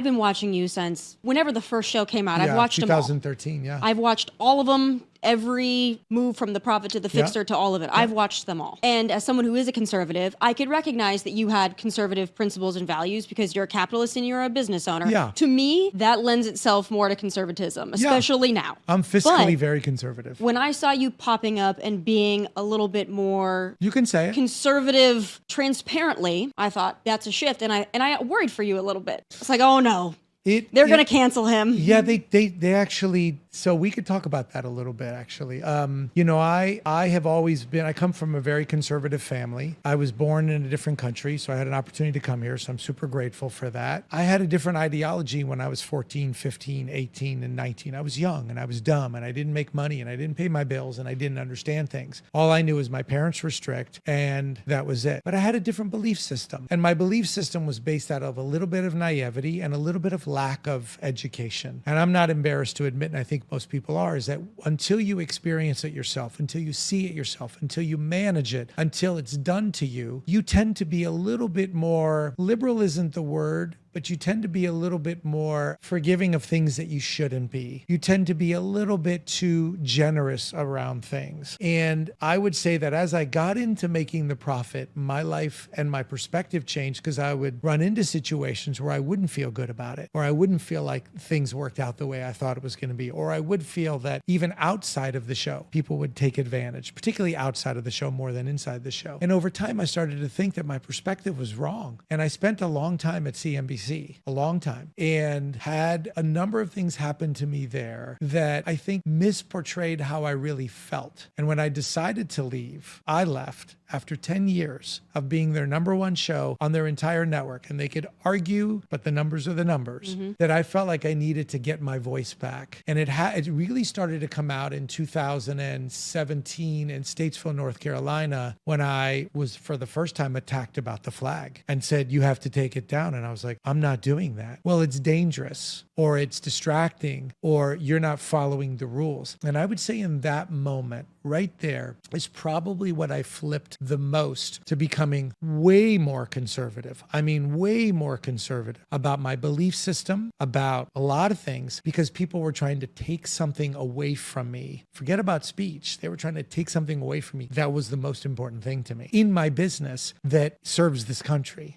I've been watching you since whenever the first show came out. I've watched 2013, them all. I've watched all of them. Every move from the prophet to the fixer to all of it. I've watched them all. And as someone who is a conservative, I could recognize that you had conservative principles and values because you're a capitalist and you're a business owner. Yeah. To me, that lends itself more to conservatism, especially now. I'm fiscally very conservative. When I saw you popping up and being a little bit more you can say it. Conservative transparently, I thought that's a shift. And I worried for you a little bit. It's like, oh no. They're going to cancel him. Yeah, they actually, so we could talk about that a little bit, actually. You know, I have always been, I come from a very conservative family. I was born in a different country, so I had an opportunity to come here, so I'm super grateful for that. I had a different ideology when I was 14, 15, 18, and 19. I was young, and I was dumb, and I didn't make money, and I didn't pay my bills, and I didn't understand things. All I knew is my parents were strict, and that was it. But I had a different belief system, and my belief system was based out of a little bit of naivety and a little bit of lack of education. And I'm not embarrassed to admit, and I think most people are, is that until you experience it yourself, until you see it yourself, until you manage it, until it's done to you, you tend to be a little bit more, liberal isn't the word, but you tend to be a little bit more forgiving of things that you shouldn't be. You tend to be a little bit too generous around things. And I would say that as I got into making the profit, my life and my perspective changed because I would run into situations where I wouldn't feel good about it, or I wouldn't feel like things worked out the way I thought it was going to be, or I would feel that even outside of the show, people would take advantage, particularly outside of the show more than inside the show. And over time, I started to think that my perspective was wrong. And I spent a long time at CNBC, a long time, and had a number of things happen to me there that I think misportrayed how I really felt. And when I decided to leave, I left after 10 years of being their number one show on their entire network. And they could argue, but the numbers are the numbers, that I felt like I needed to get my voice back. And it really started to come out in 2017 in Statesville, North Carolina, when I was for the first time attacked about the flag and said, you have to take it down. And I was like, I'm not doing that. Well, it's dangerous, or it's distracting, or you're not following the rules. And I would say in that moment, right there is probably what I flipped the most to becoming way more conservative. I mean, way more conservative about my belief system, about a lot of things, because people were trying to take something away from me. Forget about speech. They were trying to take something away from me. That was the most important thing to me in my business that serves this country.